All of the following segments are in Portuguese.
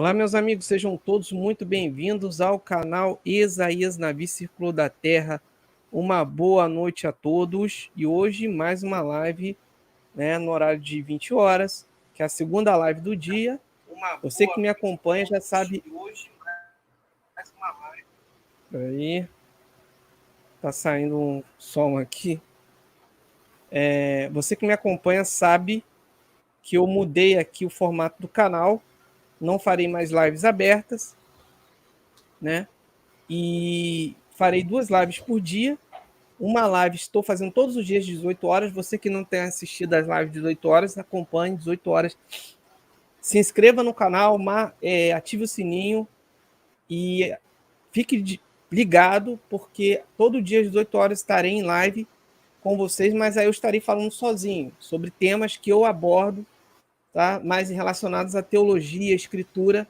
Olá, meus amigos, sejam todos muito bem-vindos ao canal Isaías Navi Círculo da Terra. Uma boa noite a todos e hoje mais uma live, no horário de 20 horas, que é a segunda live do dia. Você que me acompanha já sabe. Hoje mais uma live. Aí, tá saindo um som aqui. Você que me acompanha sabe que eu mudei aqui o formato do canal. Não farei mais lives abertas, né? E farei 2 lives por dia. Uma live estou fazendo todos os dias, 18 horas. Você que não tem assistido as lives de 18 horas, acompanhe 18 horas. Se inscreva no canal, ative o sininho e fique ligado, porque todo dia às 18 horas estarei em live com vocês, mas aí eu estarei falando sozinho sobre temas que eu abordo, tá? Mais relacionados à teologia, escritura.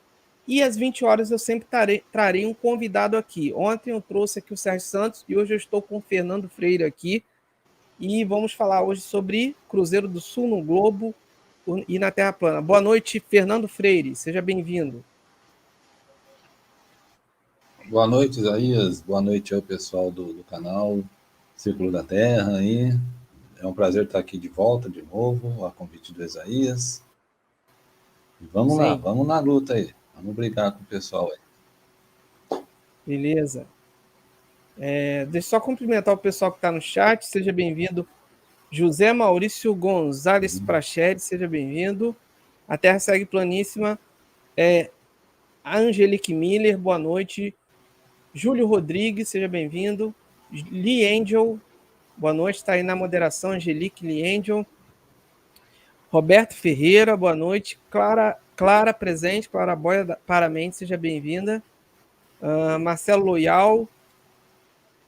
E às 20 horas eu sempre trarei um convidado aqui. Ontem eu trouxe aqui o Sérgio Santos e hoje eu estou com o Fernando Freire aqui. E vamos falar hoje sobre Cruzeiro do Sul no Globo e na Terra Plana. Boa noite, Fernando Freire. Seja bem-vindo. Boa noite, Isaías. Boa noite ao pessoal do canal Círculo da Terra. Aí. É um prazer estar aqui de volta de novo, a convite do Isaías. E vamos lá, vamos na luta aí. Vamos brigar com o pessoal aí. Beleza. Deixa eu só cumprimentar o pessoal que está no chat. Seja bem-vindo. José Maurício Gonzalez Prachete, seja bem-vindo. A Terra segue planíssima. Angelique Miller, boa noite. Júlio Rodrigues, seja bem-vindo. Lee Angel, boa noite, está aí na moderação. Angelique Lee Angel. Roberto Ferreira, boa noite. Clara presente, Clara Boia Paramente, seja bem-vinda. Marcelo Loyal.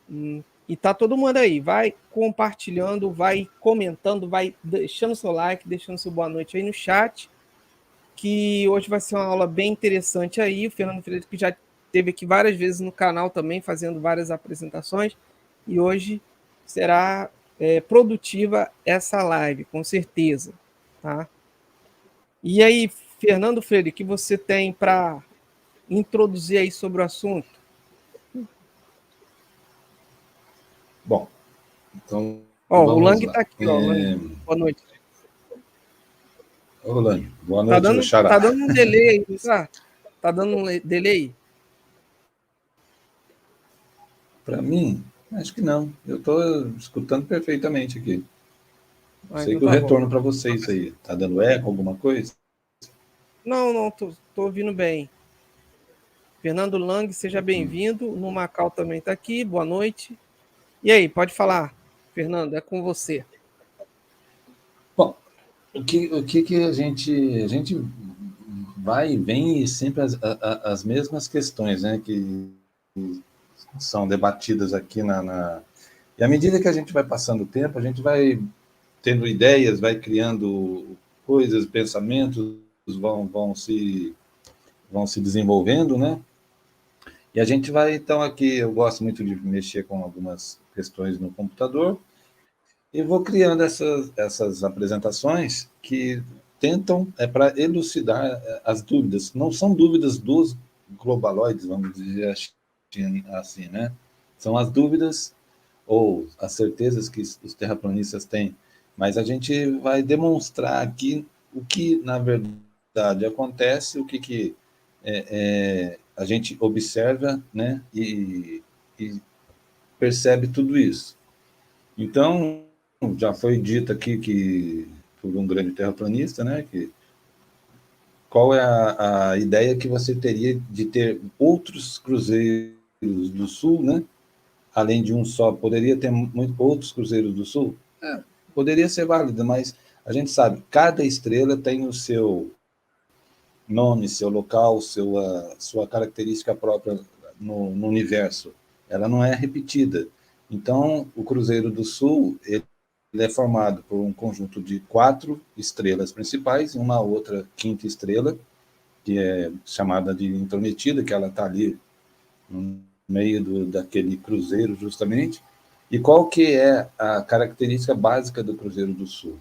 E tá todo mundo aí. Vai compartilhando, vai comentando, vai deixando seu like, deixando seu boa noite aí no chat. Que hoje vai ser uma aula bem interessante aí. O Fernando Freire, que já esteve aqui várias vezes no canal também, fazendo várias apresentações. E hoje será produtiva essa live, com certeza. Tá? E aí, Fernando Freire, o que você tem para introduzir aí sobre o assunto? Bom, então o Lang está aqui. Boa noite. Ô, Lang, boa noite, Tá dando um delay aí, tá? Tá dando um delay? Para mim, acho que não. Eu estou escutando perfeitamente aqui. Sei que o retorno para vocês aí. Tá dando eco, alguma coisa? Não, tô ouvindo bem. Fernando Lang, seja bem-vindo. No Macau também está aqui, boa noite. E aí, pode falar, Fernando, é com você. Bom, o que a gente vai e vem e sempre as mesmas questões, né, que são debatidas aqui E à medida que a gente vai passando o tempo, a gente vai tendo ideias, vai criando coisas, pensamentos vão se desenvolvendo, né? E a gente vai, então, aqui, eu gosto muito de mexer com algumas questões no computador e vou criando essas apresentações que tentam para elucidar as dúvidas. Não são dúvidas dos globaloides, vamos dizer assim, né? São as dúvidas ou as certezas que os terraplanistas têm, mas a gente vai demonstrar aqui o que, na verdade, acontece, o que a gente observa, né, e percebe tudo isso. Então, já foi dito aqui que por um grande terraplanista, né, que qual é a ideia que você teria de ter outros cruzeiros do Sul, né, além de um só? Poderia ter outros cruzeiros do Sul? Poderia ser válido, mas a gente sabe, cada estrela tem o seu nome, seu local, sua característica própria no universo. Ela não é repetida. Então, o Cruzeiro do Sul, ele é formado por um conjunto de 4 estrelas principais e uma outra quinta estrela, que é chamada de intrometida, que ela está ali no meio daquele cruzeiro, justamente. E qual que é a característica básica do Cruzeiro do Sul?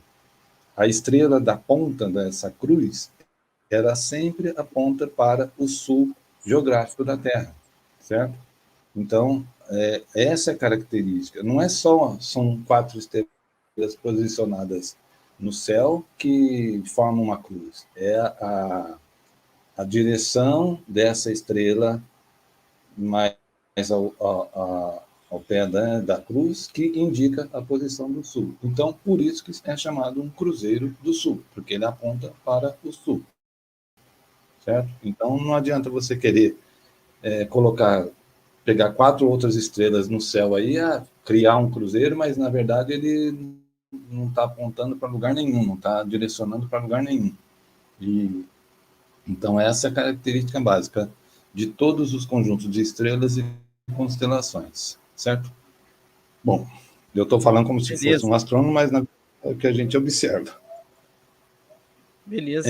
A estrela da ponta dessa cruz, ela sempre aponta para o sul geográfico da Terra, certo? Então, essa é a característica. Não é só, são 4 estrelas posicionadas no céu que formam uma cruz. É a direção dessa estrela mais ao pé da cruz, que indica a posição do sul. Então, por isso que é chamado um cruzeiro do sul, porque ele aponta para o sul, certo? Então, não adianta você querer pegar 4 outras estrelas no céu aí, criar um cruzeiro, mas, na verdade, ele não está apontando para lugar nenhum, não está direcionando para lugar nenhum. Então, essa é a característica básica de todos os conjuntos de estrelas e constelações, certo? Bom, eu estou falando como se fosse um astrônomo, mas é o que a gente observa. Beleza.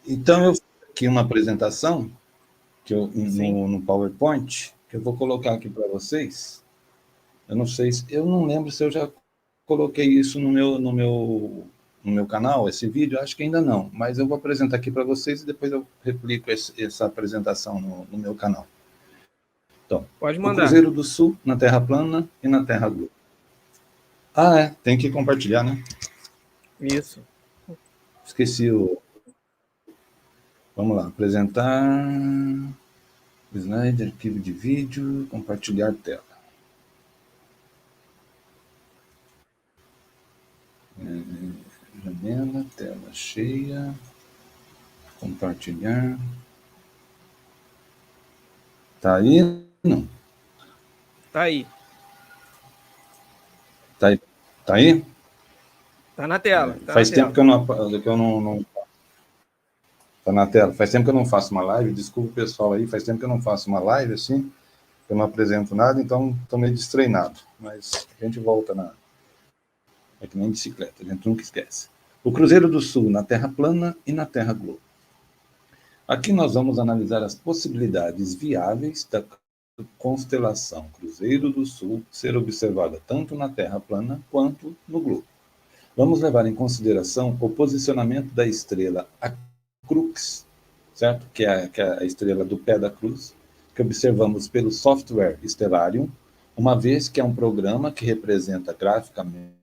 Então, eu fiz aqui uma apresentação que no PowerPoint, que eu vou colocar aqui para vocês. Eu não lembro se eu já coloquei isso no meu canal, esse vídeo, acho que ainda não, mas eu vou apresentar aqui para vocês e depois eu replico essa apresentação no meu canal. Então, pode mandar. O Cruzeiro do Sul na Terra plana e na Terra Globo. Tem que compartilhar, né? Isso. Esqueci o... Vamos lá, apresentar... Slide, arquivo de vídeo, compartilhar tela. Janela, tela cheia, compartilhar. Tá aí? Não. Tá aí. Tá aí? Tá aí? Tá na tela. Faz tempo que eu não... Tá na tela. Faz tempo que eu não faço uma live, desculpa o pessoal aí, faz tempo que eu não faço uma live assim, eu não apresento nada, então estou meio destreinado. Mas a gente volta É que nem bicicleta, a gente nunca esquece. O Cruzeiro do Sul na Terra plana e na Terra Globo. Aqui nós vamos analisar as possibilidades viáveis da constelação Cruzeiro do Sul ser observada tanto na Terra plana quanto no globo. Vamos levar em consideração o posicionamento da estrela Crux, certo? Que é a estrela do pé da cruz, que observamos pelo software Stellarium, uma vez que é um programa que representa graficamente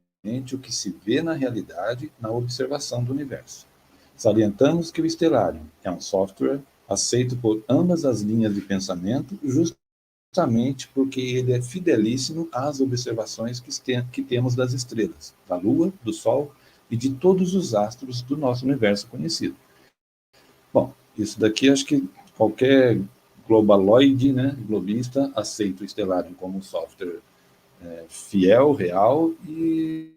o que se vê na realidade na observação do universo. Salientamos que o Stellarium é um software aceito por ambas as linhas de pensamento, justamente porque ele é fidelíssimo às observações que temos das estrelas, da Lua, do Sol e de todos os astros do nosso universo conhecido. Bom, isso daqui acho que qualquer globaloide, né, globista, aceita o Stellarium como um software fiel, real, e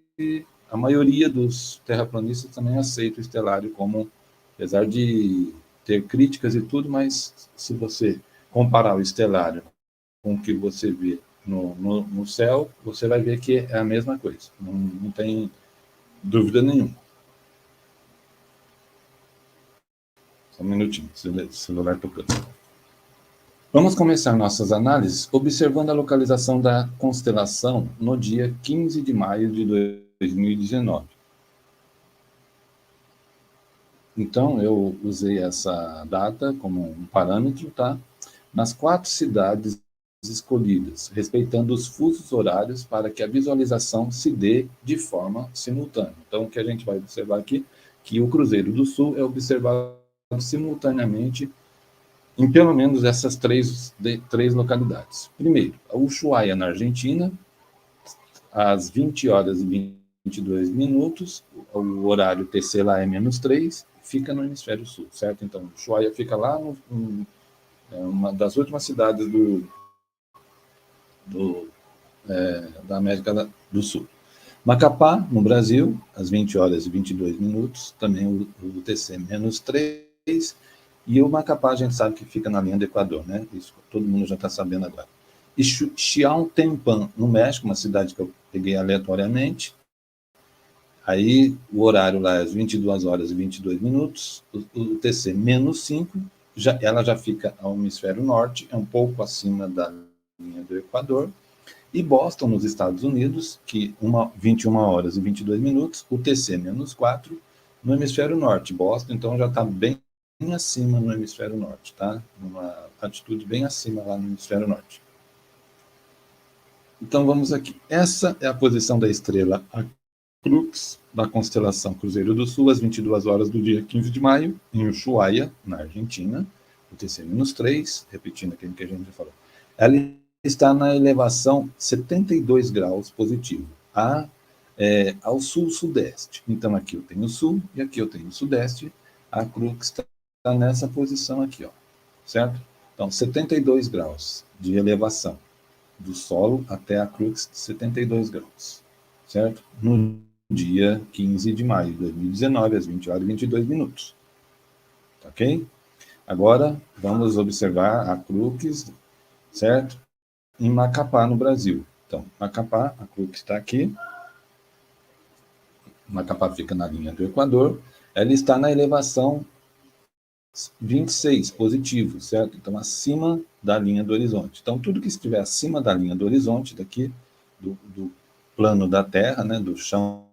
a maioria dos terraplanistas também aceita o Stellarium como, apesar de ter críticas e tudo, mas se você comparar o Stellarium com o que você vê no céu, você vai ver que é a mesma coisa, não tem dúvida nenhuma. Só um minutinho, celular tocando. Vamos começar nossas análises observando a localização da constelação no dia 15 de maio de 2019. Então, eu usei essa data como um parâmetro, tá? Nas 4 cidades escolhidas, respeitando os fusos horários para que a visualização se dê de forma simultânea. Então, o que a gente vai observar aqui, que o Cruzeiro do Sul é observado simultaneamente em pelo menos essas três localidades. Primeiro, a Ushuaia, na Argentina, às 20 horas e 22 minutos, o horário TC lá é -3, fica no hemisfério sul, certo? Então, Ushuaia fica lá, uma das últimas cidades da América do Sul. Macapá, no Brasil, às 20 horas e 22 minutos, também o TC -3, e o Macapá a gente sabe que fica na linha do Equador, né? Isso todo mundo já está sabendo agora. E Xiaotempan, no México, uma cidade que eu peguei aleatoriamente, aí o horário lá é às 22 horas e 22 minutos, o TC -5, ela já fica ao hemisfério norte, é um pouco acima da linha do Equador, e Boston, nos Estados Unidos, que 21 horas e 22 minutos, o TC -4, no hemisfério norte. Boston, então, já está bem acima no hemisfério norte, tá? Uma altitude bem acima lá no hemisfério norte. Então, vamos aqui. Essa é a posição da estrela Crux, da constelação Cruzeiro do Sul, às 22 horas do dia 15 de maio, em Ushuaia, na Argentina, UTC-3, repetindo aquilo que a gente já falou. Ela está na elevação 72 graus positivo, ao sul-sudeste. Então, aqui eu tenho o sul e aqui eu tenho o sudeste. A Crux está nessa posição aqui, ó, certo? Então, 72 graus de elevação do solo até a Crux, 72 graus, certo? No dia 15 de maio de 2019, às 20 horas e 22 minutos. Ok? Agora, vamos observar a Crux, certo? Em Macapá, no Brasil. Então, Macapá, a Crux está aqui. Macapá fica na linha do Equador. Ela está na elevação 26, positivo, certo? Então, acima da linha do horizonte. Então, tudo que estiver acima da linha do horizonte, daqui, do plano da Terra, né, do chão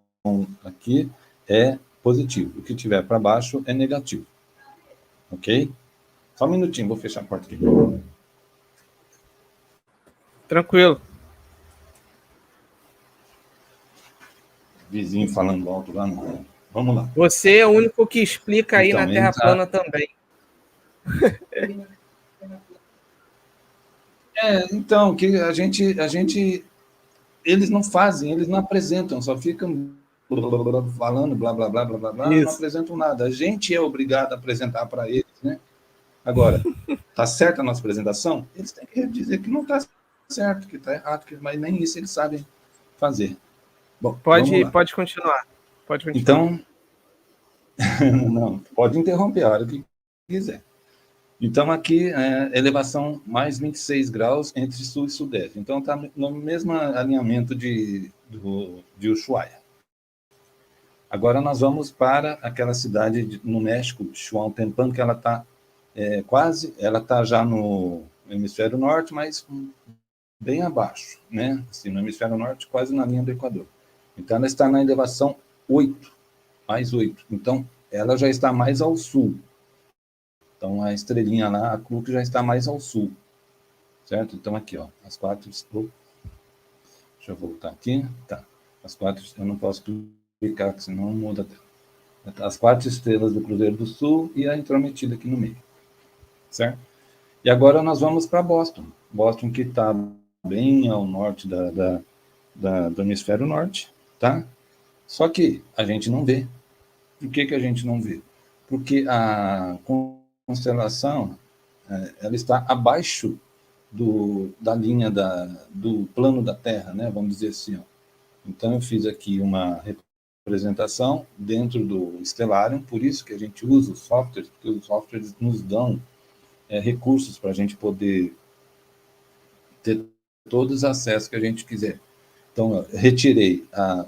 aqui, é positivo. O que estiver para baixo é negativo. Ok? Só um minutinho, vou fechar a porta aqui. Tranquilo. Vizinho falando alto lá no... Vamos lá. Você é o único que explica aí então, na Terra plana também. Então, que a gente... Eles não fazem, eles não apresentam, só ficam falando blá, blá, blá, blá, blá, blá, não apresentam nada. A gente é obrigado a apresentar para eles, né? Agora, tá certa a nossa apresentação? Eles têm que dizer que não está certo, que está errado, mas nem isso eles sabem fazer. Bom, pode continuar. Pode continuar. Então, não, pode interromper a hora que quiser. Então, aqui, elevação mais 26 graus entre sul e sudeste. Então, está no mesmo alinhamento de Ushuaia. Agora, nós vamos para aquela cidade no México, Xualtempan, que ela está ela está já no hemisfério norte, mas bem abaixo, né? Assim, no hemisfério norte, quase na linha do Equador. Então, ela está na elevação 8, mais 8. Então, ela já está mais ao sul. Então, a estrelinha lá, a Crux, já está mais ao sul, certo? Então, aqui, ó, as 4... Deixa eu voltar aqui. Tá. As 4... Eu não posso clicar, senão muda a tela. As 4 estrelas do Cruzeiro do Sul e a intrometida aqui no meio, certo? E agora nós vamos para Boston. Boston, que está bem ao norte do hemisfério norte, tá? Só que a gente não vê. Por que a gente não vê? Porque a constelação, ela está abaixo da linha do plano da Terra, né? Vamos dizer assim, ó. Então, eu fiz aqui uma representação dentro do Stellarium, por isso que a gente usa os softwares, porque os softwares nos dão recursos para a gente poder ter todos os acessos que a gente quiser. Então, eu retirei a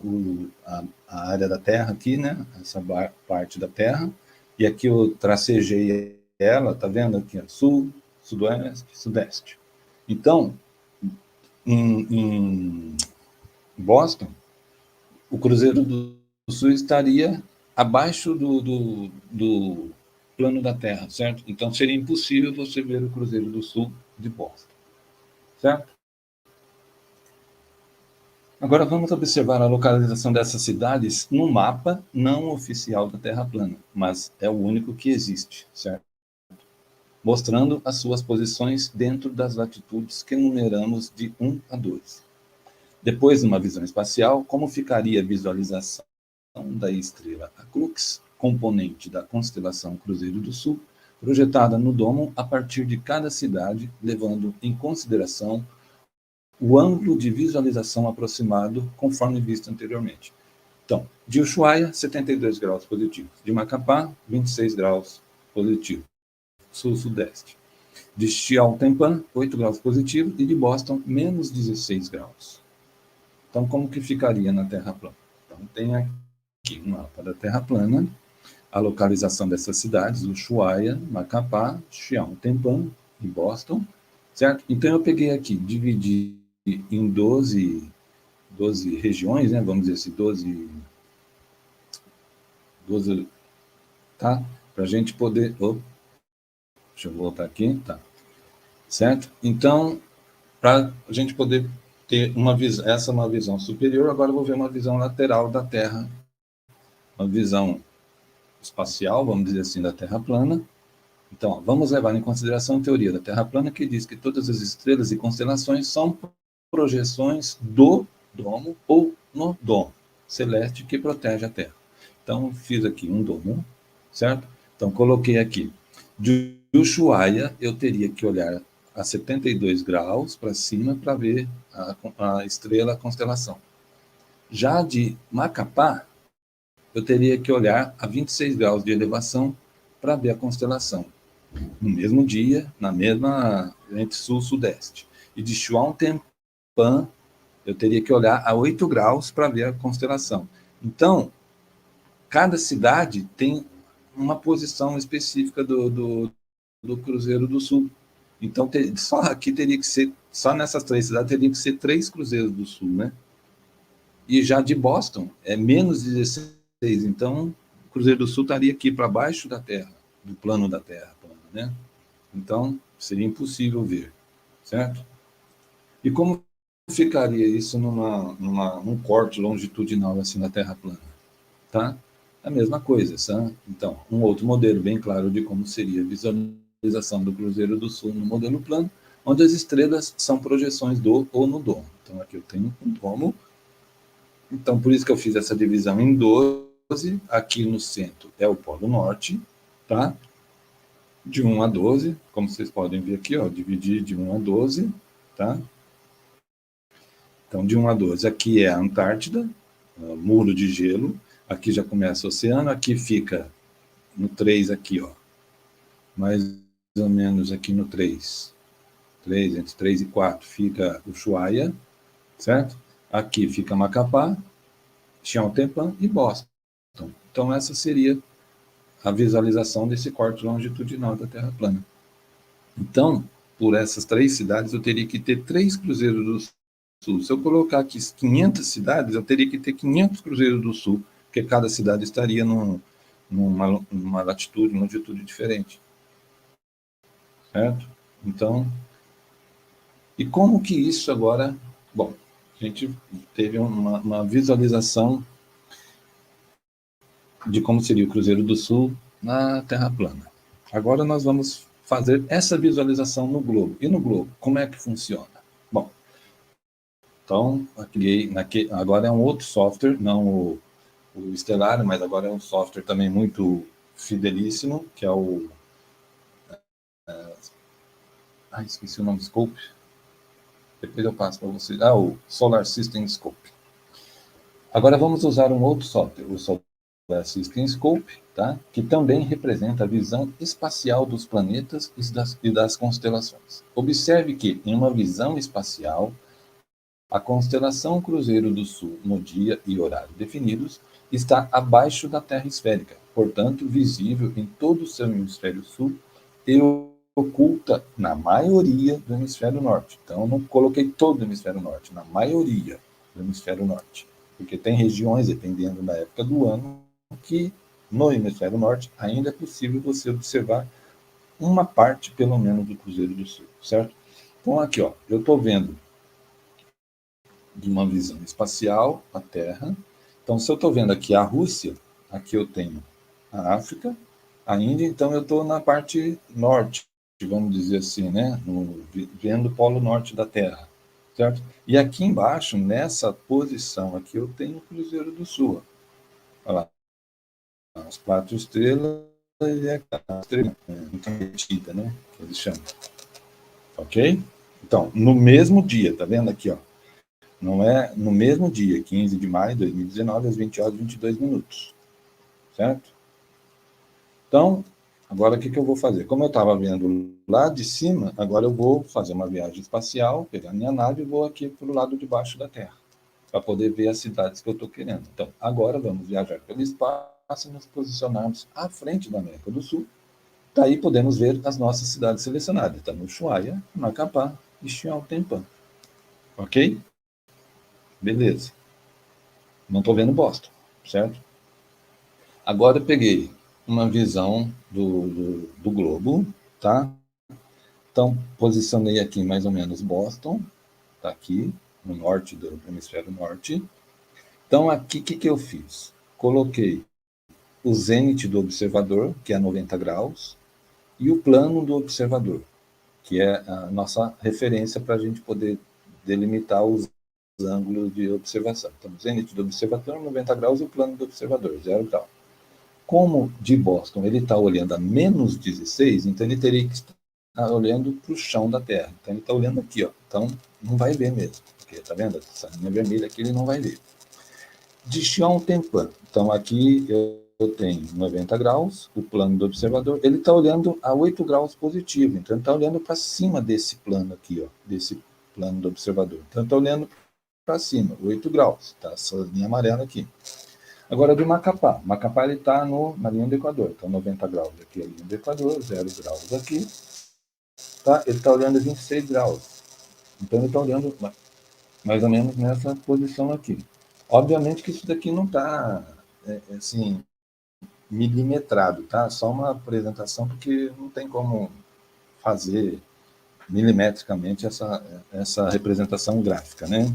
área da Terra aqui, né? Essa parte da Terra, e aqui eu tracejei ela, tá vendo aqui? Sul, sudoeste, sudeste. Então, em Boston, o Cruzeiro do Sul estaria abaixo do plano da Terra, certo? Então, seria impossível você ver o Cruzeiro do Sul de Boston, certo? Agora, vamos observar a localização dessas cidades no mapa não oficial da Terra plana, mas é o único que existe, certo? Mostrando as suas posições dentro das latitudes que numeramos de 1 a 12. Depois, numa visão espacial, como ficaria a visualização da estrela Crux, componente da constelação Cruzeiro do Sul, projetada no domo a partir de cada cidade, levando em consideração o ângulo de visualização aproximado, conforme visto anteriormente. Então, de Ushuaia, 72 graus positivos. De Macapá, 26 graus positivos. Sul-sudeste. De Xialtempan, 8 graus positivos. E de Boston, menos 16 graus. Então, como que ficaria na Terra plana? Então, tem aqui um mapa da Terra plana, a localização dessas cidades, Ushuaia, Macapá, Xialtempan e Boston, certo? Então, eu peguei aqui, dividi em 12 regiões, né? Vamos dizer assim, 12 tá? Para a gente poder... deixa eu voltar aqui, tá? Certo? Então, para a gente poder ter uma visão, essa é uma visão superior, agora eu vou ver uma visão lateral da Terra, uma visão espacial, vamos dizer assim, da Terra plana. Então, ó, vamos levar em consideração a teoria da Terra plana, que diz que todas as estrelas e constelações são projeções do domo ou no domo celeste que protege a Terra. Então, fiz aqui um domo, certo? Então, coloquei aqui. De Ushuaia, eu teria que olhar a 72 graus para cima para ver a estrela, a constelação. Já de Macapá, eu teria que olhar a 26 graus de elevação para ver a constelação. No mesmo dia, na mesma, entre sul e sudeste. E de Chualtempan, eu teria que olhar a 8 graus para ver a constelação. Então, cada cidade tem uma posição específica do Cruzeiro do Sul. Então, só aqui teria que ser, só nessas 3 cidades teria que ser 3 Cruzeiros do Sul, né? E já de Boston é menos 16. Então, o Cruzeiro do Sul estaria aqui para baixo da Terra, do plano da Terra, né? Então, seria impossível ver, certo? E como ficaria isso num corte longitudinal assim na Terra plana? Tá? A mesma coisa, tá? Então, um outro modelo bem claro de como seria a visualização do Cruzeiro do Sul no modelo plano, onde as estrelas são projeções do ou no domo. Então, aqui eu tenho um domo. Então, por isso que eu fiz essa divisão em 12. Aqui no centro é o Polo Norte, tá? De 1 a 12, como vocês podem ver aqui, ó, dividir de 1 a 12, tá? Então, de 1 a 12, aqui é a Antártida, muro de gelo, aqui já começa o oceano, aqui fica no 3 aqui, ó, mais ou menos aqui no 3, entre 3 e 4 fica Ushuaia, certo? Aqui fica Macapá, Xiantempan e Boston. Então, essa seria a visualização desse corte longitudinal da Terra plana. Então, por essas 3 cidades, eu teria que ter 3 Cruzeiros do Sul. Se eu colocar aqui 500 cidades, eu teria que ter 500 Cruzeiros do Sul, porque cada cidade estaria numa latitude, longitude diferente. Certo? Então, e como que isso agora... Bom, a gente teve uma visualização de como seria o Cruzeiro do Sul na Terra plana. Agora nós vamos fazer essa visualização no globo. E no globo, como é que funciona? Bom, então, agora é um outro software, não o Stellarium, mas agora é um software também muito fidelíssimo, que é o... esqueci o nome, Scope. Depois eu passo para vocês. O Solar System Scope. Agora vamos usar um outro software, o Solar System Scope, tá? Que também representa a visão espacial dos planetas e das constelações. Observe que, em uma visão espacial, a constelação Cruzeiro do Sul, no dia e horário definidos, está abaixo da Terra esférica, portanto, visível em todo o seu hemisfério sul e oculta na maioria do hemisfério norte. Então, eu não coloquei todo o hemisfério norte, na maioria do hemisfério norte, porque tem regiões, dependendo da época do ano, que no hemisfério norte ainda é possível você observar uma parte, pelo menos, do Cruzeiro do Sul, certo? Então, aqui, ó, eu estou vendo de uma visão espacial a Terra. Então, se eu estou vendo aqui a Rússia, aqui eu tenho a África, a Índia, então eu estou na parte norte, vamos dizer assim, né? Vendo o polo norte da Terra, certo? E aqui embaixo, nessa posição aqui, eu tenho o Cruzeiro do Sul. Olha lá, as 4 estrelas e a estrela intrometida, né? Que eles chamam. Ok? Então, no mesmo dia, tá vendo aqui, ó? Não é no mesmo dia, 15 de maio de 2019, às 20 horas e 22 minutos. Certo? Então, agora o que eu vou fazer? Como eu estava vendo lá de cima, agora eu vou fazer uma viagem espacial, pegar minha nave e vou aqui para o lado de baixo da Terra, para poder ver as cidades que eu estou querendo. Então, agora vamos viajar pelo espaço e nos posicionarmos à frente da América do Sul. Daí podemos ver as nossas cidades selecionadas. Então, Ushuaia, Macapá e Xiantempan. Ok? Beleza. Não estou vendo Boston, certo? Agora eu peguei uma visão do globo, tá? Então, posicionei aqui mais ou menos Boston, tá aqui, no norte do hemisfério norte. Então, aqui, o que eu fiz? Coloquei o zênite do observador, que é 90 graus, e o plano do observador, que é a nossa referência para a gente poder delimitar os ângulos de observação. Então, o zênite do observador, 90 graus, e o plano do observador, 0 grau. Como de Boston ele está olhando a menos 16, então ele teria que estar olhando para o chão da Terra. Então ele está olhando aqui, ó. Então não vai ver mesmo, porque tá vendo? Essa linha vermelha aqui ele não vai ver. De Xiongtempan, então aqui eu tenho 90 graus, o plano do observador, ele está olhando a 8 graus positivo, então ele está olhando para cima desse plano aqui, ó, desse plano do observador. Então ele está olhando para cima, 8 graus, tá? Essa linha amarela aqui. Agora, do Macapá. Macapá ele está na linha do Equador. Então, 90 graus aqui é a linha do Equador, 0 graus aqui. Tá? Ele está olhando a 26 graus. Então, ele está olhando mais ou menos nessa posição aqui. Obviamente que isso daqui não está, assim, milimetrado, tá? Só uma apresentação, porque não tem como fazer milimetricamente essa representação gráfica, né?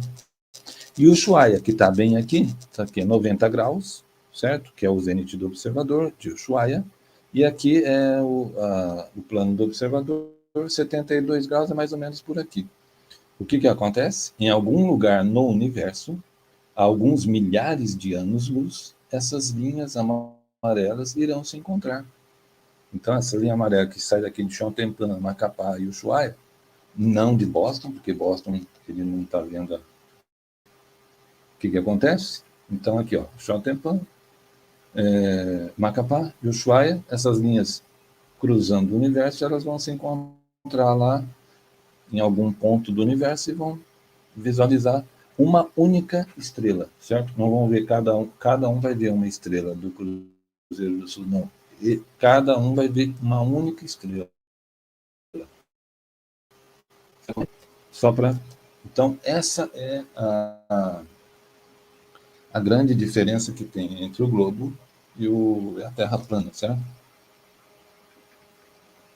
E o Ushuaia, que está bem aqui, está aqui 90 graus, certo? Que é o zênite do observador, de Ushuaia. E aqui é o plano do observador, 72 graus, é mais ou menos por aqui. O que acontece? Em algum lugar no universo, a alguns milhares de anos-luz, essas linhas amarelas irão se encontrar. Então, essa linha amarela que sai daqui de Xiongtempan, Macapá e Ushuaia, não de Boston, porque Boston ele não está vendo o que acontece? Então, aqui, ó, Xiongtempan, Macapá e Ushuaia, essas linhas cruzando o universo, elas vão se encontrar lá em algum ponto do universo e vão visualizar uma única estrela, certo? Não vão ver cada um vai ver uma estrela do Cruzeiro do Sul, não. E cada um vai ver uma única estrela. Só para... Então, essa é a grande diferença que tem entre o globo e a Terra plana, certo?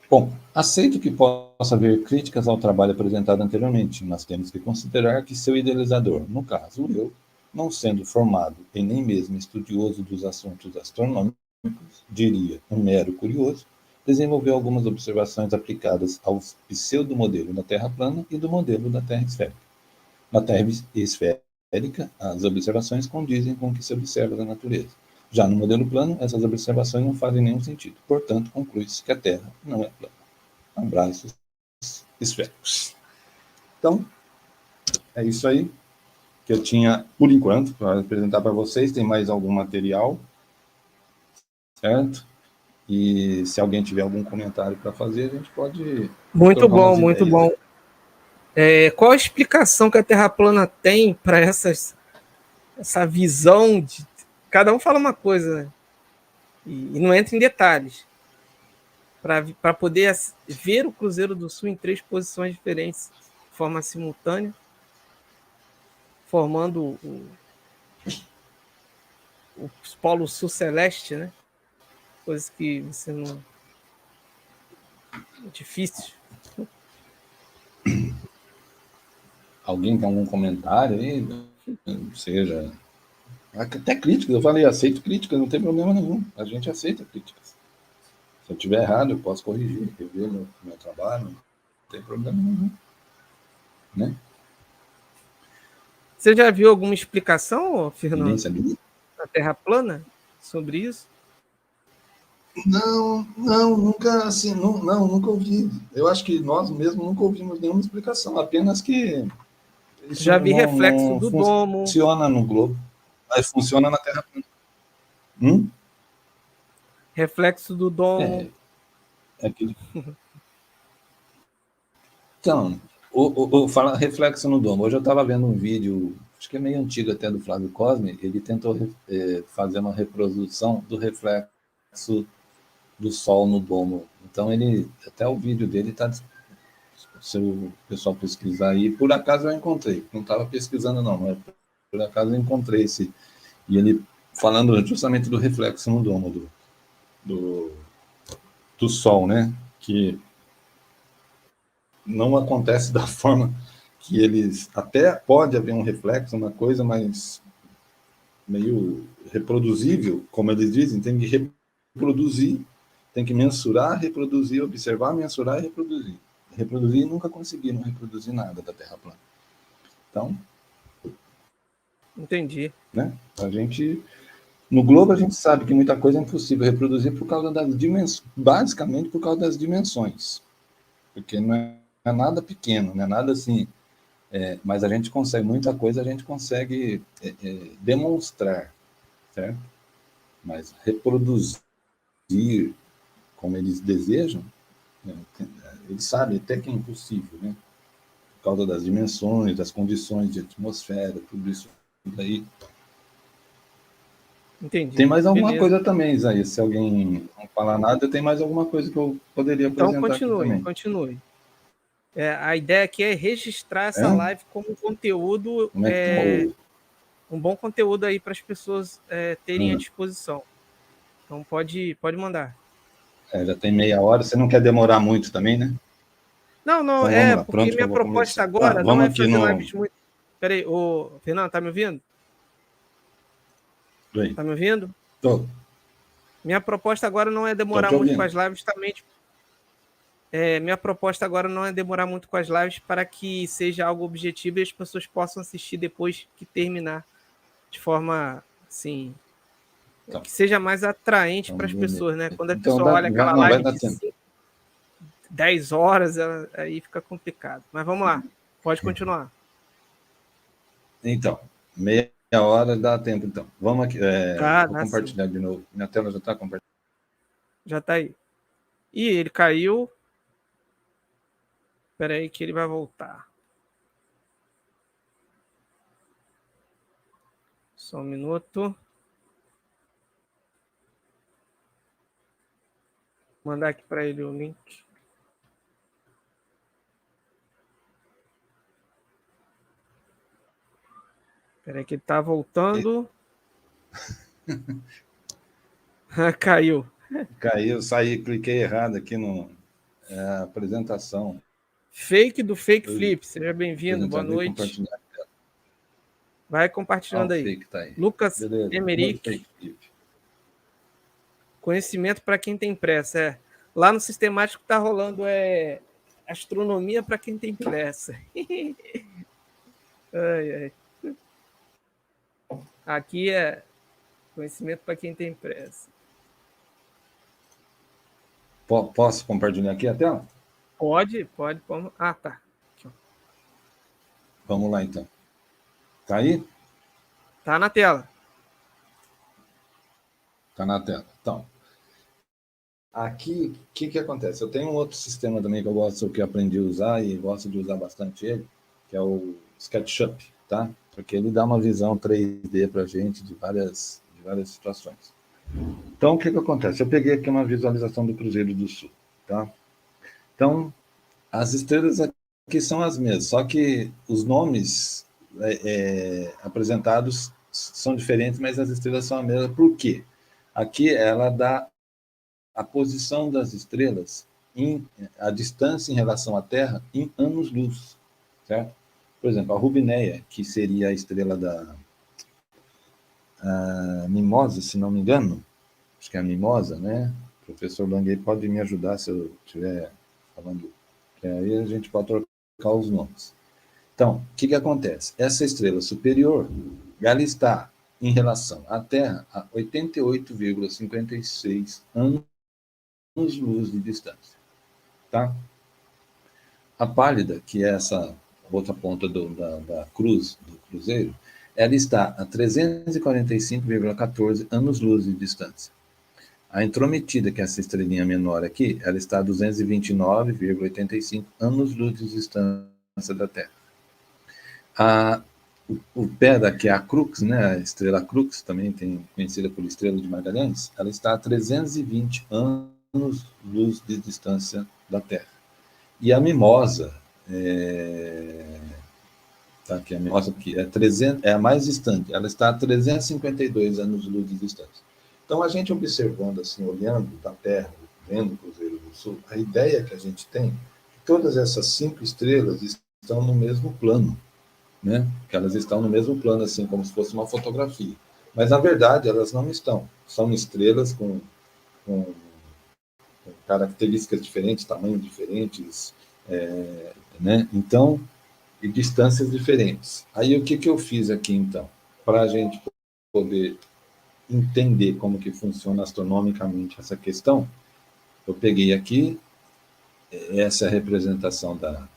Bom, aceito que possa haver críticas ao trabalho apresentado anteriormente, mas temos que considerar que seu idealizador, no caso eu, não sendo formado e nem mesmo estudioso dos assuntos astronômicos, diria um mero curioso, desenvolveu algumas observações aplicadas ao pseudo-modelo da Terra plana e do modelo da Terra esférica. Na Terra esférica, as observações condizem com o que se observa da natureza. Já no modelo plano, essas observações não fazem nenhum sentido. Portanto, conclui-se que a Terra não é plana. Abraços esféricos. Então, é isso aí que eu tinha, por enquanto, para apresentar para vocês. Tem mais algum material, certo? E se alguém tiver algum comentário para fazer, a gente pode... Muito bom, muito bom. Qual a explicação que a Terra plana tem para essa visão de... Cada um fala uma coisa, né? E não entra em detalhes. Para poder ver o Cruzeiro do Sul em 3 posições diferentes, de forma simultânea, formando o Polo Sul Celeste, né? Coisa que você não... É difícil. Alguém tem algum comentário aí? Seja... Até críticas, eu falei, aceito críticas, não tem problema nenhum. A gente aceita críticas. Se eu estiver errado, eu posso corrigir, rever meu trabalho, não tem problema nenhum. Né? Você já viu alguma explicação, Fernando, da Terra plana sobre isso? Não, nunca, assim, nunca ouvi. Eu acho que nós mesmos nunca ouvimos nenhuma explicação, apenas que isso já vi reflexo do domo. Funciona no globo, mas funciona na Terra plana. Reflexo do domo. Aquele... Então, fala reflexo no domo. Hoje eu estava vendo um vídeo, acho que é meio antigo até, do Flávio Cosme. Ele tentou fazer uma reprodução do reflexo do sol no domo. Então, até o vídeo dele está... Se o pessoal pesquisar aí, por acaso eu encontrei. Não estava pesquisando, não, mas por acaso eu encontrei esse. E ele falando justamente do reflexo no domo do Sol, né? Que não acontece da forma que eles... Até pode haver um reflexo, uma coisa, mas meio reproduzível, como eles dizem, tem que reproduzir, tem que mensurar, reproduzir, observar, mensurar e reproduzir. Reproduzir, nunca conseguiram reproduzir nada da Terra plana. Então... Entendi. Né? A gente... No globo, a gente sabe que muita coisa é impossível reproduzir por causa das dimensões, basicamente por causa das dimensões. Porque não é nada pequeno, não é nada assim... mas a gente consegue, muita coisa a gente consegue demonstrar, certo? Mas reproduzir como eles desejam, eles sabem até que é impossível, né? Por causa das dimensões, das condições de atmosfera, tudo isso daí. Entendi. Tem mais alguma Beleza. coisa também, Isaías? Se alguém não falar nada, tem mais alguma coisa que eu poderia apresentar aqui também. Continue. A ideia aqui é registrar essa live como conteúdo, como é que tá um bom conteúdo aí para as pessoas terem à disposição. Então pode mandar. Já tem meia hora, você não quer demorar muito também, né? Não, Então, vamos lá. porque Pronto, minha proposta agora não vamos é aqui fazer lives muito... Peraí, Fernando, tá me ouvindo? Oi. Tá me ouvindo? Tô. Minha proposta agora não é demorar muito com as lives, também. Minha proposta agora não é demorar muito com as lives para que seja algo objetivo e as pessoas possam assistir depois que terminar, de forma assim, que seja mais atraente para as pessoas, né? Quando a pessoa olha aquela live de 10 horas, aí fica complicado. Mas vamos lá, pode continuar. Então, meia hora dá tempo, então. Vamos aqui, vou compartilhar sim. de novo. Minha tela já está compartilhada? Já está aí. Ih, ele caiu. Espera aí que ele vai voltar. Só um minuto. Vou mandar aqui para ele o link. Espera aí que ele está voltando. Caiu. Caiu, saí, cliquei errado aqui na apresentação. Fake do Fake Flip, seja bem-vindo, boa noite. Vai compartilhando aí. Fake tá aí. Lucas Emerick. Conhecimento para quem tem pressa. Lá no Sistemático está rolando astronomia para quem tem pressa. Ai. Aqui é conhecimento para quem tem pressa. Posso compartilhar aqui a tela? Pode. Ah, tá. Aqui, ó. Vamos lá, então. Tá aí? Tá na tela. Tá na tela. Então, aqui, o que acontece? Eu tenho um outro sistema também que eu gosto, que eu aprendi a usar e gosto de usar bastante ele, que é o SketchUp, tá? Porque ele dá uma visão 3D para a gente de várias situações. Então, o que acontece? Eu peguei aqui uma visualização do Cruzeiro do Sul, tá? Então, as estrelas aqui são as mesmas, só que os nomes apresentados são diferentes, mas as estrelas são as mesmas. Por quê? Aqui ela dá a posição das estrelas, a distância em relação à Terra, em anos-luz, certo? Por exemplo, a Rubineia, que seria a estrela da Mimosa, se não me engano, acho que é a Mimosa, né? O professor Languei pode me ajudar se eu estiver falando, que aí a gente pode trocar os nomes. Então, o que acontece? Essa estrela superior, ela está em relação à Terra a 88,56 anos-luz de distância, tá? A pálida, que é essa outra ponta da cruz, do cruzeiro, ela está a 345,14 anos-luz de distância. A intrometida, que é essa estrelinha menor aqui, ela está a 229,85 anos-luz de distância da Terra. O pé daqui é a Crux, né? A estrela Crux, também conhecida por Estrela de Magalhães, ela está a 320 anos-luz de distância da Terra. E a Mimosa, tá aqui, a Mimosa aqui, é a mais distante, ela está a 352 anos-luz de distância. Então, a gente observando, assim, olhando da Terra, vendo o Cruzeiro do Sul, a ideia que a gente tem, que todas essas 5 estrelas estão no mesmo plano, né? Que elas estão no mesmo plano, assim, como se fosse uma fotografia. Mas, na verdade, elas não estão. São estrelas com características diferentes, tamanhos diferentes, né? Então, e distâncias diferentes. Aí, o que eu fiz aqui, então? Para a gente poder entender como que funciona astronomicamente essa questão, eu peguei aqui, essa é a representação da...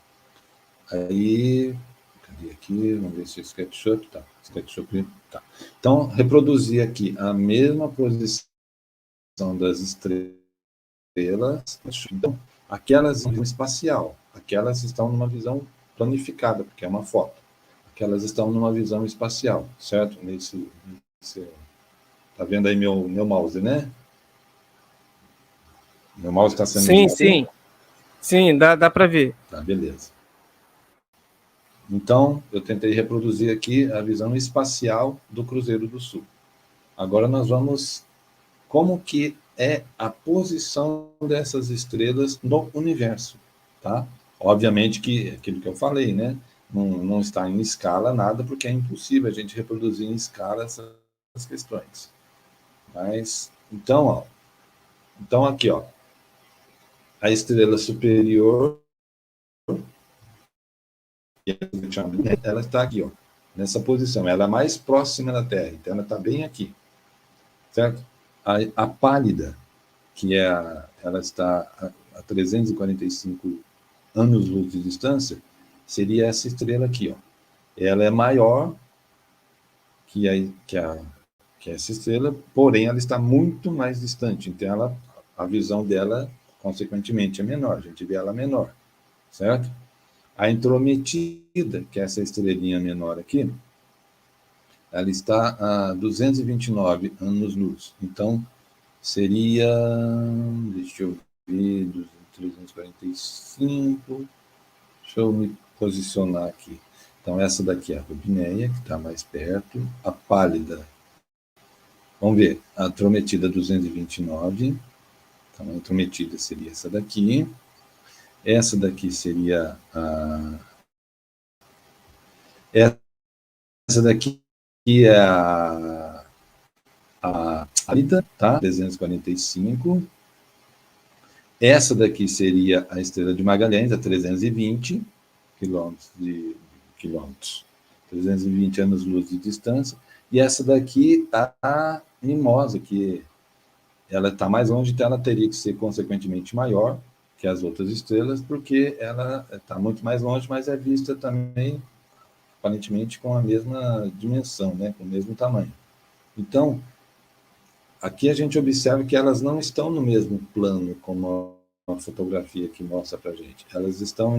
Aí, cadê aqui? Vamos ver se é SketchUp, tá. SketchUp, tá. Então, reproduzi aqui a mesma posição das estrelas. Então, aquelas em visão espacial, aquelas estão numa visão planificada, porque é uma foto. Aquelas estão numa visão espacial, certo? Tá vendo aí meu mouse, né? Meu mouse está sendo Sim, visto? sim. Sim, dá para ver. Tá, beleza. Então, eu tentei reproduzir aqui a visão espacial do Cruzeiro do Sul. Agora nós vamos... Como que é a posição dessas estrelas no universo, tá? Obviamente que aquilo que eu falei, né? Não está em escala nada, porque é impossível a gente reproduzir em escala essas questões. Mas, então, então aqui, a estrela superior, ela está aqui, nessa posição. Ela é mais próxima da Terra, então ela está bem aqui, certo? A pálida, que ela está a 345 anos-luz de distância, seria essa estrela aqui, Ela é maior que essa estrela, porém ela está muito mais distante, então a visão dela, consequentemente, é menor, a gente vê ela menor, certo? A intrometida, que é essa estrelinha menor aqui, ela está a 229 anos-luz. Então, seria, deixa eu ver, 345, deixa eu me posicionar aqui. Então, essa daqui é a Rubineia, que está mais perto, a pálida, vamos ver, a intrometida 229, então a intrometida seria essa daqui seria essa daqui é a pálida, tá? 345. Essa daqui seria a estrela de Magalhães, a 320 quilômetros. 320 anos-luz de distância. E essa daqui, a Mimosa, que ela está mais longe, então ela teria que ser consequentemente maior que as outras estrelas, porque ela está muito mais longe, mas é vista também, aparentemente, com a mesma dimensão, né? Com o mesmo tamanho. Então, aqui a gente observa que elas não estão no mesmo plano como a fotografia que mostra para a gente. Elas estão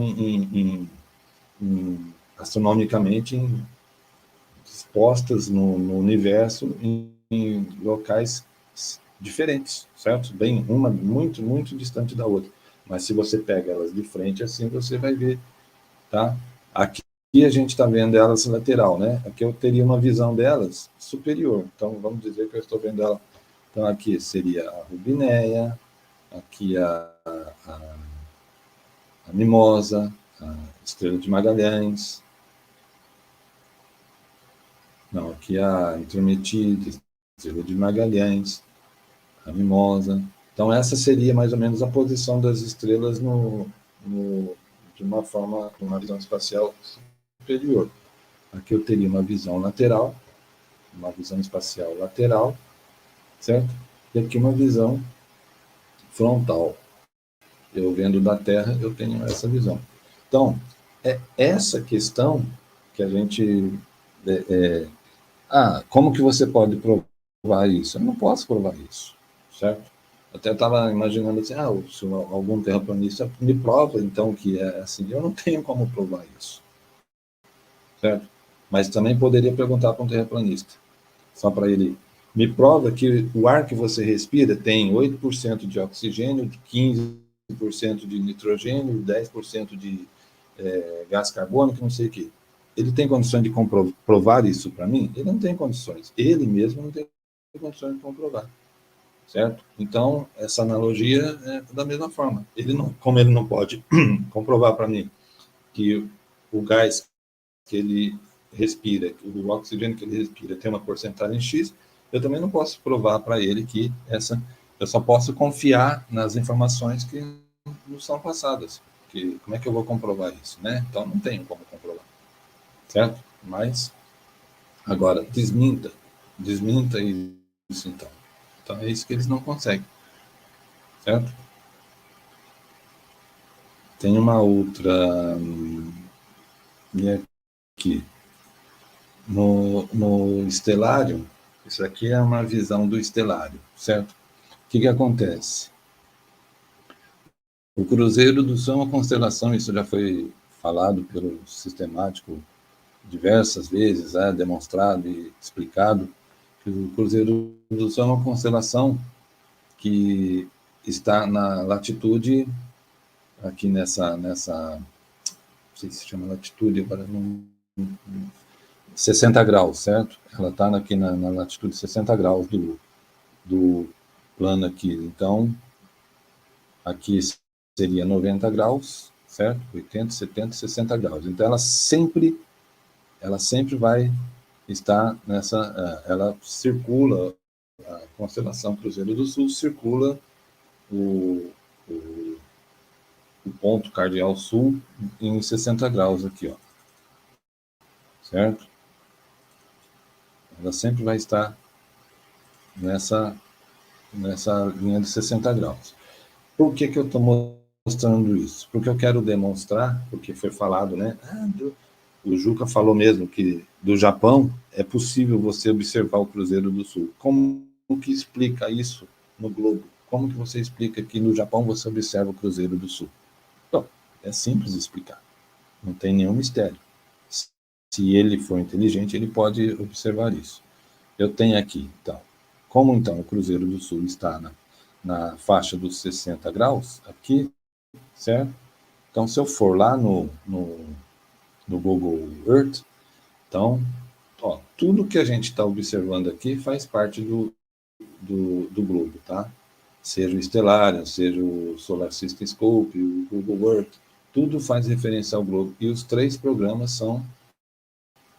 astronomicamente dispostas no universo em locais diferentes, certo? Bem, uma muito, muito distante da outra. Mas se você pega elas de frente assim, você vai ver, tá? Aqui a gente está vendo elas lateral, né? Aqui eu teria uma visão delas superior. Então, vamos dizer que eu estou vendo ela. Então, aqui seria a Rubineia, aqui a Mimosa, a Estrela de Magalhães. Não, aqui a Intrometida, Estrela de Magalhães, a Mimosa. Então, essa seria mais ou menos a posição das estrelas de uma forma, uma visão espacial superior. Aqui eu teria uma visão lateral, uma visão espacial lateral, certo? E aqui uma visão frontal. Eu vendo da Terra, eu tenho essa visão. Então, é essa questão que a gente... como que você pode provar isso? Eu não posso provar isso, certo? Até estava imaginando assim, se algum terraplanista me prova, então, que é assim. Eu não tenho como provar isso, certo? Mas também poderia perguntar para um terraplanista, só para ele, me prova que o ar que você respira tem 8% de oxigênio, 15% de nitrogênio, 10% de gás carbônico, não sei o quê. Ele tem condições de provar isso para mim? Ele não tem condições. Ele mesmo não tem condições de comprovar. certo? Então, essa analogia é da mesma forma. Como ele não pode comprovar para mim que o gás que ele respira, o oxigênio que ele respira tem uma porcentagem X, eu também não posso provar para ele que eu só posso confiar nas informações que nos são passadas. Que, como é que eu vou comprovar isso, né? Então, não tenho como comprovar, certo? Mas, agora, desminta isso, então. Então, é isso que eles não conseguem, certo? Tem uma outra aqui. No estelário, isso aqui é uma visão do estelário, certo? O que acontece? O Cruzeiro do Sul é uma constelação, isso já foi falado pelo sistemático diversas vezes, demonstrado e explicado, que o Cruzeiro do Sul é uma constelação que está na latitude, aqui nessa não sei se chama latitude, agora não 60 graus, certo? Ela está aqui na latitude 60 graus do plano aqui. Então, aqui seria 90 graus, certo? 80, 70, 60 graus. Então, ela sempre vai estar ela circula, a constelação Cruzeiro do Sul circula o ponto cardeal sul em 60 graus aqui, ó. Certo? Ela sempre vai estar nessa linha de 60 graus. Por que eu estou mostrando isso? Porque eu quero demonstrar, porque foi falado, né? O Juca falou mesmo que do Japão é possível você observar o Cruzeiro do Sul. Como que explica isso no globo? Como que você explica que no Japão você observa o Cruzeiro do Sul? Bom, é simples de explicar. Não tem nenhum mistério. Se ele for inteligente, ele pode observar isso. Eu tenho aqui, então, como então o Cruzeiro do Sul está na faixa dos 60 graus, aqui, certo? Então, se eu for lá no Google Earth, então, ó, tudo que a gente está observando aqui faz parte do globo, tá? Seja o Stellarium, seja o Solar System Scope, o Google Earth, tudo faz referência ao globo. E os 3 programas são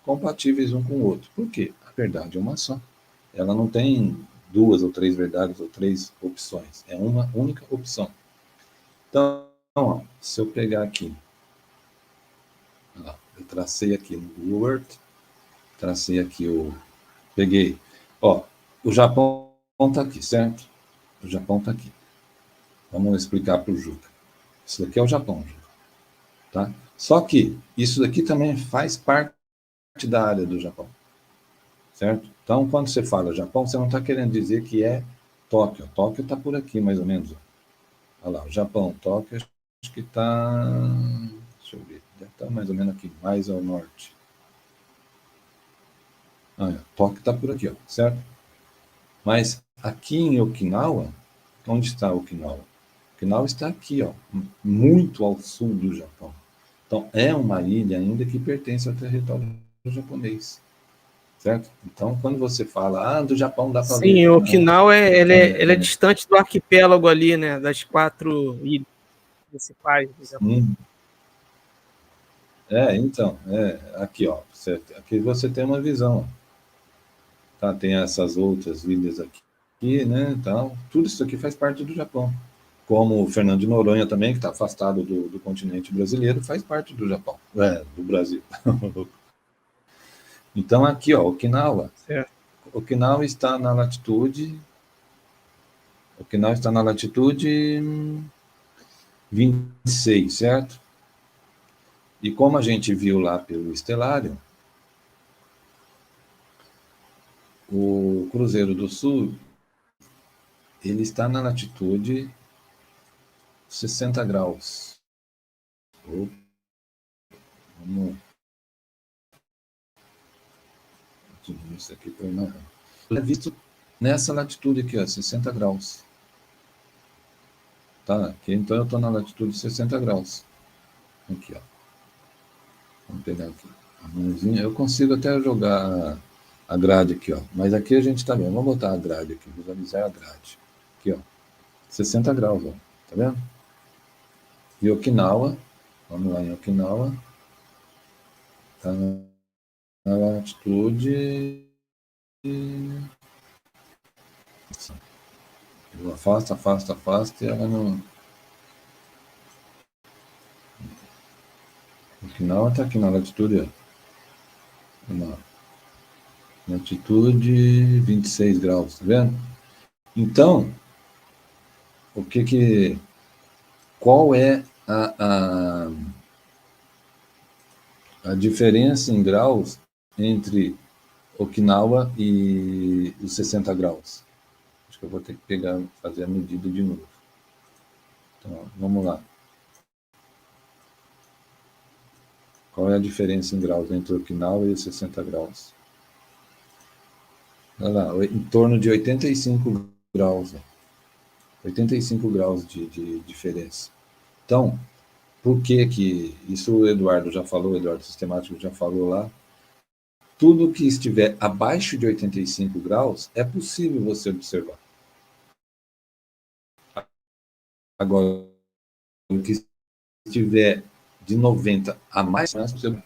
compatíveis um com o outro. Por quê? A verdade é uma só. Ela não tem 2 ou 3 verdades ou 3 opções. É uma única opção. Então, ó, se eu pegar aqui, ó, eu tracei aqui no Google Earth, tracei aqui peguei, ó, o Japão está aqui, certo? O Japão está aqui. Vamos explicar para o Juca. Isso daqui é o Japão, Juca. Tá? Só que isso daqui também faz parte da área do Japão. Certo? Então, quando você fala Japão, você não está querendo dizer que é Tóquio. Tóquio está por aqui, mais ou menos. Olha lá, o Japão, Tóquio, acho que está... Deixa eu ver. Deve estar mais ou menos aqui, mais ao norte. Tóquio está por aqui, ó, certo? Mas aqui em Okinawa, onde está Okinawa? Okinawa está aqui, ó, muito ao sul do Japão. Então, é uma ilha ainda que pertence ao território japonês. Certo? Então, quando você fala, do Japão dá para ver. Sim, Okinawa é distante do arquipélago ali, né? Das 4 ilhas principais do Japão. Então, aqui, ó. Aqui você tem uma visão. Tá? Tem essas outras ilhas aqui, né? Então, tudo isso aqui faz parte do Japão. Como o Fernando de Noronha também, que está afastado do continente brasileiro, faz parte do Japão. Do Brasil. Então, aqui, ó, Okinawa. Certo. Okinawa está na latitude 26, certo? E como a gente viu lá pelo Stellarium, o Cruzeiro do Sul, ele está na latitude 60 graus. Vamos... Isso aqui foi uma... É visto nessa latitude aqui, ó, 60 graus. Tá? Aqui, então eu estou na latitude 60 graus. Aqui, ó. Vamos pegar aqui a mãozinha. Eu consigo até jogar a grade aqui, ó. Mas aqui a gente está vendo. Vamos botar a grade aqui, visualizar a grade. Aqui, ó. 60 graus, ó. Tá vendo? E Okinawa, vamos lá em Okinawa, tá na latitude. Afasta, afasta, afasta, e ela não. Okinawa está aqui na latitude, ó. Na latitude 26 graus, tá vendo? Então, qual é a diferença em graus entre Okinawa e os 60 graus? Acho que eu vou ter que fazer a medida de novo. Então, vamos lá. Qual é a diferença em graus entre Okinawa e os 60 graus? Olha lá, em torno de 85 graus. 85 graus de diferença. Então, por que isso o Eduardo já falou, o Eduardo Sistemático já falou lá, tudo que estiver abaixo de 85 graus é possível você observar. Agora, o que estiver de 90 a mais, então,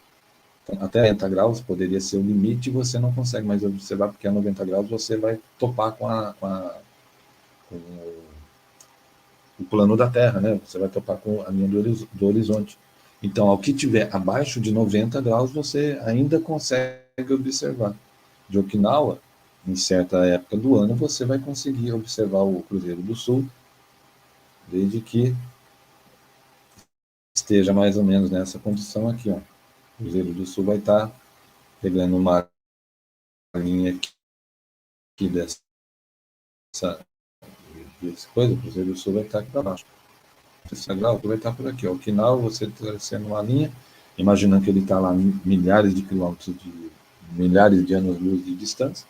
até 90 graus poderia ser o limite e você não consegue mais observar, porque a 90 graus você vai topar com o plano da Terra, né? Você vai topar com a linha do horizonte. Então, ao que tiver abaixo de 90 graus, você ainda consegue observar. De Okinawa, em certa época do ano, você vai conseguir observar o Cruzeiro do Sul, desde que esteja mais ou menos nessa condição aqui, ó. O Cruzeiro do Sul vai estar pegando uma linha aqui dessa coisa, o Cruzeiro do Sul vai estar aqui para baixo. 60 graus, vai estar por aqui, ó. Okinawa, você trazendo uma linha, imaginando que ele está lá milhares de quilômetros, milhares de anos-luz de distância,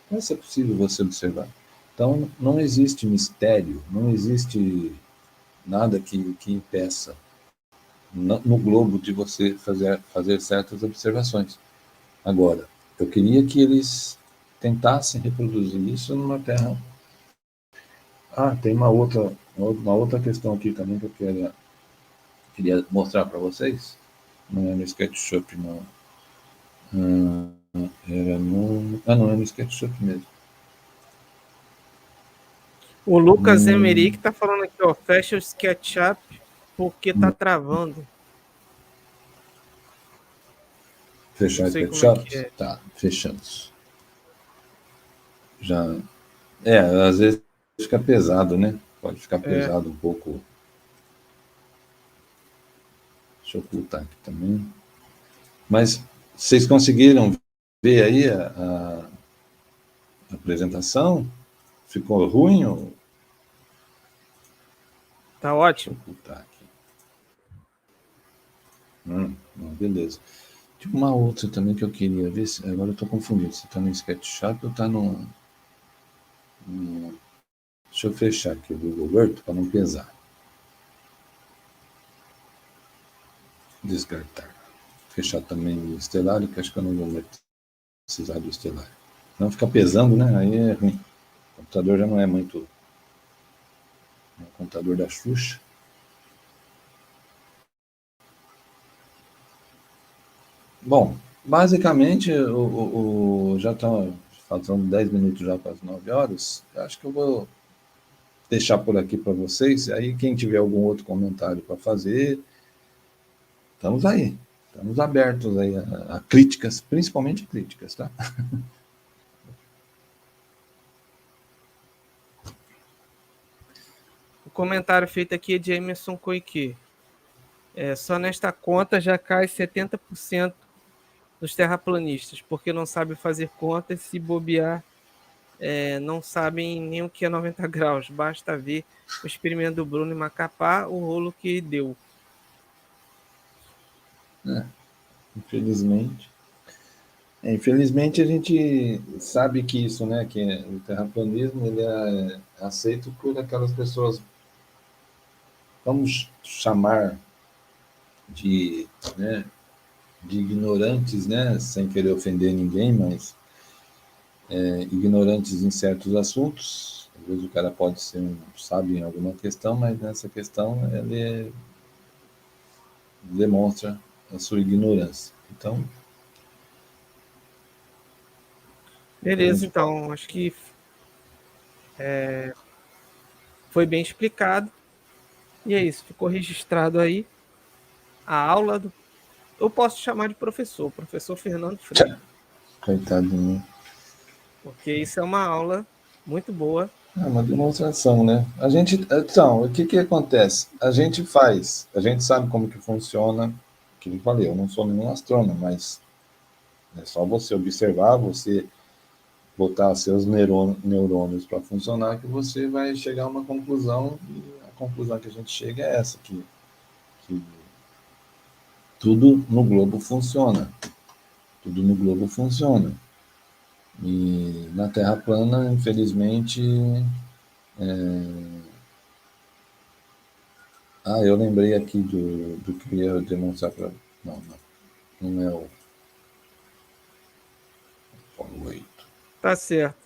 vai ser possível você observar. Então, não existe mistério, não existe nada que impeça no globo de você fazer certas observações. Agora, eu queria que eles tentassem reproduzir isso numa Terra. Tem uma outra questão aqui também que eu queria mostrar para vocês. Não é no SketchUp, não. Não é no SketchUp mesmo. O Lucas Emerick tá falando aqui, ó, fecha o SketchUp porque tá travando. Fechar o SketchUp? Tá, fechamos. Já. Às vezes fica pesado, né? Pode ficar pesado um pouco. Deixa eu ocultar aqui também. Mas vocês conseguiram ver aí a apresentação? Ficou ruim? Ou... Tá ótimo. Deixa eu ocultar aqui. Beleza. Tinha uma outra também que eu queria ver. Agora eu estou confundindo. Se está no SketchUp ou está no... Deixa eu fechar aqui o Google Earth para não pesar. Descartar. Fechar também o Stellar, que acho que eu não vou precisar do Stellar. Não fica pesando, né? Aí é ruim. O computador já não é muito... É o computador da Xuxa. Bom, basicamente, já estão faltando 10 minutos já para as 9 horas. Eu acho que eu vou deixar por aqui para vocês. Aí, quem tiver algum outro comentário para fazer, estamos aí. Estamos abertos aí a críticas, principalmente críticas, tá? O comentário feito aqui é de Emerson Coique. Só nesta conta já cai 70% dos terraplanistas, porque não sabem fazer contas, se bobear, não sabem nem o que é 90 graus. Basta ver o experimento do Bruno em Macapá, o rolo que deu. Infelizmente. Infelizmente a gente sabe que isso, né, que o terraplanismo ele é aceito por aquelas pessoas, vamos chamar de ignorantes, né, sem querer ofender ninguém, mas ignorantes em certos assuntos, Às vezes o cara pode ser sabe em alguma questão, mas nessa questão ele demonstra a sua ignorância. Então, a Beleza, gente pode. então, acho que foi bem explicado. E é isso, ficou registrado aí a aula do. Eu posso chamar de professor Fernando Freire, Coitadinho. porque isso é uma aula muito boa. É uma demonstração, né? A gente, então, o que que acontece? A gente faz, a gente sabe como que funciona, que eu falei, eu não sou nenhum astrônomo, mas é só você observar, você botar seus neurônios para funcionar, que você vai chegar a uma conclusão, e a conclusão que a gente chega é essa, que tudo no globo funciona. Tudo no globo funciona. E na Terra plana, infelizmente. Eu lembrei aqui do que eu ia demonstrar para. Não, não é o Polo 8. Tá certo.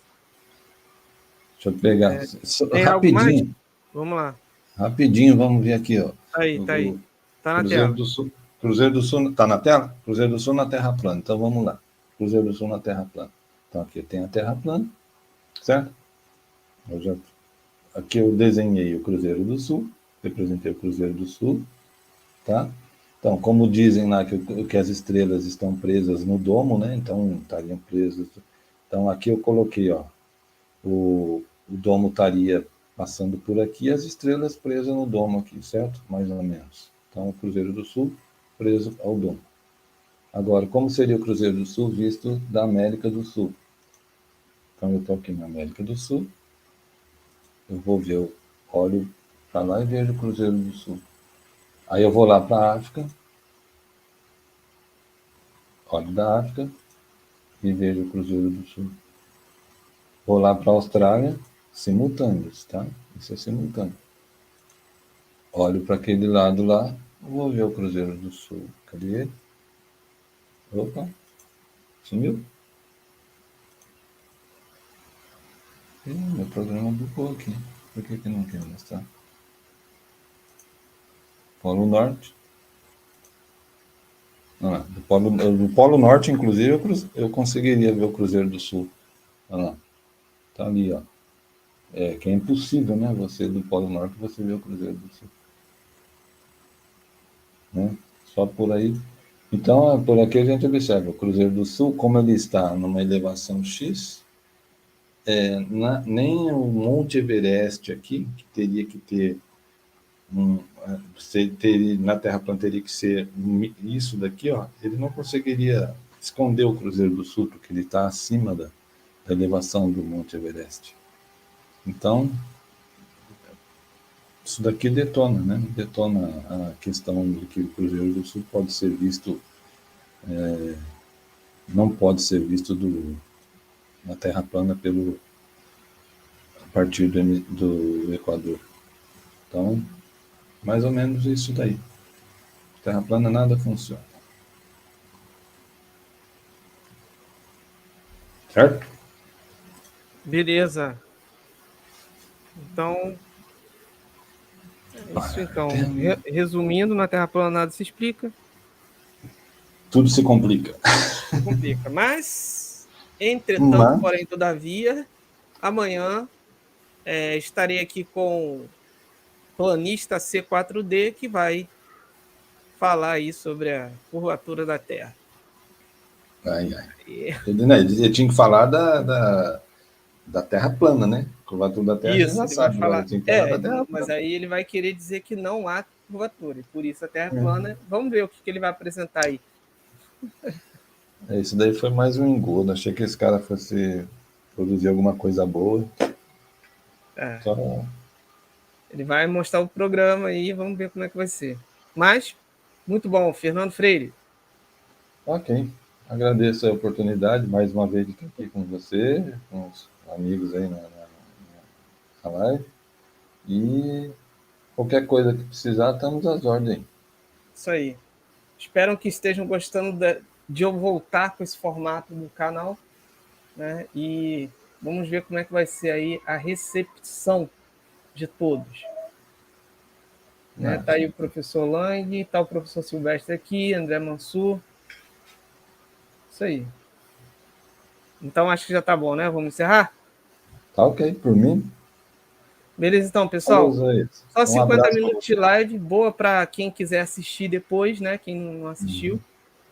Deixa eu pegar. Tem algo mais? Rapidinho, Vamos lá. rapidinho, vamos ver aqui, ó. Aí, tá aí. O Tá na Cruzeiro tela. do Sul. Cruzeiro do Sul, tá na tela? Cruzeiro do Sul na Terra plana. Então vamos lá. Cruzeiro do Sul na Terra plana. Então aqui tem a Terra plana, certo? Eu já, aqui eu desenhei o Cruzeiro do Sul, representei o Cruzeiro do Sul, tá? Então, como dizem lá que as estrelas estão presas no domo, né? Então estariam presas. Então aqui eu coloquei, ó, o domo estaria passando por aqui, as estrelas presas no domo aqui, certo? Mais ou menos. Então o Cruzeiro do Sul preso ao domo. Agora, como seria o Cruzeiro do Sul visto da América do Sul? Então eu estou aqui na América do Sul, eu vou ver, eu olho para lá e vejo o Cruzeiro do Sul. Aí eu vou lá para a África, olho da África e vejo o Cruzeiro do Sul. Vou lá para a Austrália, simultâneos, tá? Isso é simultâneo. Olho para aquele lado lá, vou ver o Cruzeiro do Sul. Cadê ele? Opa, sumiu. Meu programa bugou aqui. Por que não quer mostrar? Polo Norte. Do Polo Norte, inclusive, eu conseguiria ver o Cruzeiro do Sul. Olha lá. Tá ali, ó. Que é impossível, né? Você do Polo Norte, você vê o Cruzeiro do Sul. Né? Só por aí. Então, por aqui a gente observa o Cruzeiro do Sul, como ele está numa elevação X, nem o Monte Everest aqui, que teria que ter na Terra plana teria que ser isso daqui, ó, ele não conseguiria esconder o Cruzeiro do Sul, porque ele está acima da elevação do Monte Everest. Então, isso daqui detona, né? Detona a questão de que o Cruzeiro do Sul pode ser visto, não pode ser visto na Terra plana a partir do Equador. Então, mais ou menos isso daí. Terra plana nada funciona. Certo? Beleza. Então, é isso então. Resumindo, na Terra plana nada se explica. Tudo se complica. Se complica. Mas, entretanto, porém, todavia, amanhã estarei aqui com o planista C4D, que vai falar aí sobre a curvatura da Terra. Ele tinha que falar da Terra plana, né? Curvatura da Terra Isso, a gente já ele vai sabe, agora falar. tinha que falar da Terra Mas plana. aí ele vai querer dizer que não há curvatura, e por isso a Terra plana. Vamos ver o que ele vai apresentar aí. Isso daí foi mais um engodo. Achei que esse cara fosse produzir alguma coisa boa. Só... Ele vai mostrar o programa aí, vamos ver como é que vai ser. Mas, muito bom, Fernando Freire. Ok. Agradeço a oportunidade, mais uma vez, de estar aqui com você, com os amigos aí na live. E qualquer coisa que precisar, estamos às ordens. Isso aí. Espero que estejam gostando de eu voltar com esse formato do canal, né? E Vamos ver como é que vai ser aí a recepção de todos. Né? Tá aí o professor Lang, tá o professor Silvestre aqui, André Mansur. Isso aí. Então, acho que já tá bom, né? Vamos encerrar? Tá ok, por mim. Beleza, então, pessoal. Só 50 abraço minutos de live, boa para quem quiser assistir depois, né? Quem não assistiu,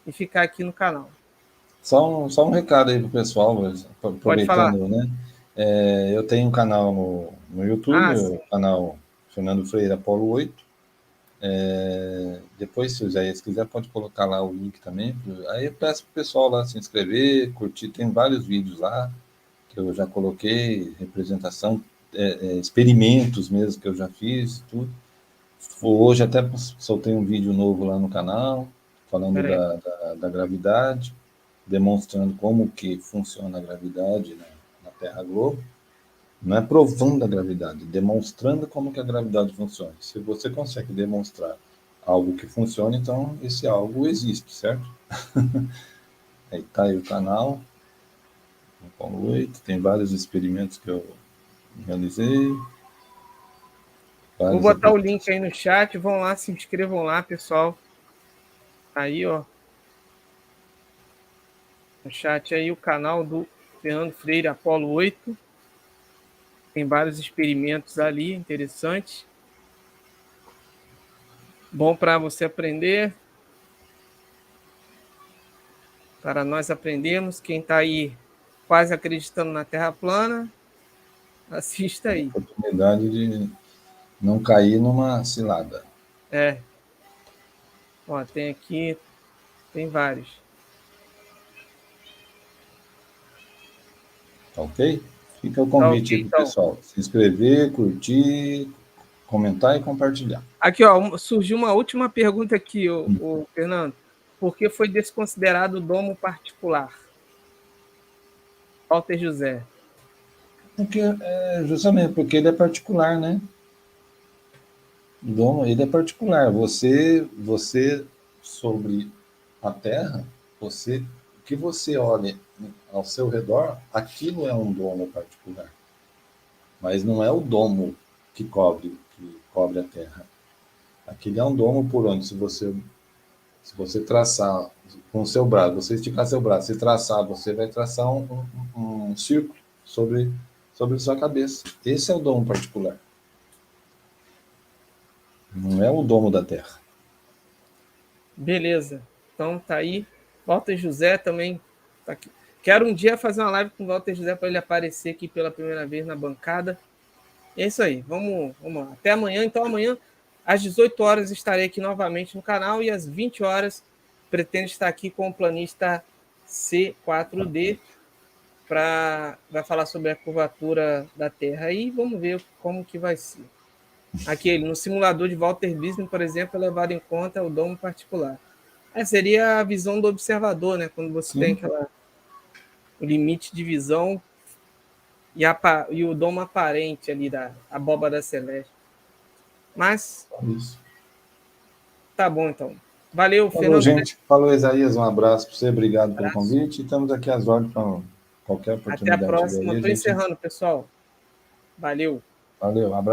e ficar aqui no canal. Só um recado aí pro pessoal, Pode falar. aproveitando, né? Eu tenho um canal no YouTube, o canal Fernando Freire Apolo 8. Depois, se o Isaías quiser, pode colocar lá o link também. Aí eu peço pro pessoal lá se inscrever, curtir. Tem vários vídeos lá que eu já coloquei, representação, experimentos mesmo que eu já fiz, tudo. Hoje até soltei um vídeo novo lá no canal, falando da gravidade, demonstrando como que funciona a gravidade na Terra Globo. Não é provando a gravidade, demonstrando como que a gravidade funciona. Se você consegue demonstrar algo que funciona, então esse algo existe, certo? Aí tá aí o canal, o Paulo 8, tem vários experimentos que eu realizei. Vou botar o link aí no chat, vão lá, se inscrevam lá, pessoal. Aí, ó. No chat aí o canal do Fernando Freire Apolo 8. Tem vários experimentos ali, interessantes. Bom para você aprender. Para nós aprendermos. Quem está aí quase acreditando na Terra plana, assista aí. Oportunidade de não cair numa cilada. Ó, tem aqui, tem vários. Tá ok? Fica o convite aí pro pessoal. Se inscrever, curtir, comentar e compartilhar. Aqui, ó, surgiu uma última pergunta aqui, o Fernando. Por que foi desconsiderado o domo particular? Walter José. Porque, justamente porque ele é particular, né? O domo, ele é particular. Você sobre a Terra, o que você olha ao seu redor, aquilo é um domo particular. Mas não é o domo que cobre a Terra. Aquele é um domo por onde, se você traçar com o seu braço, você esticar seu braço e traçar, você vai traçar um círculo sobre sua cabeça. Esse é o domo particular. Não é o domo da Terra. Beleza. Então tá aí. Walter José também tá aqui. Quero um dia fazer uma live com o Walter José para ele aparecer aqui pela primeira vez na bancada. É isso aí. Vamos lá. Até amanhã. Então amanhã às 18 horas estarei aqui novamente no canal e às 20 horas pretendo estar aqui com o planista C4D para falar sobre a curvatura da Terra e vamos ver como que vai ser. Aqui, no simulador de Walter Disney, por exemplo, é levado em conta o domo particular. Seria a visão do observador, né? Quando você tem o limite de visão e o domo aparente ali da abóbada celeste. Mas tá bom, então. Valeu, Falou, Fernando. gente. Falou, Isaías. Um abraço para você. Obrigado pelo convite. Estamos aqui às ordens para qualquer oportunidade. Até a próxima. Estou encerrando, pessoal. Valeu. Valeu, um abraço.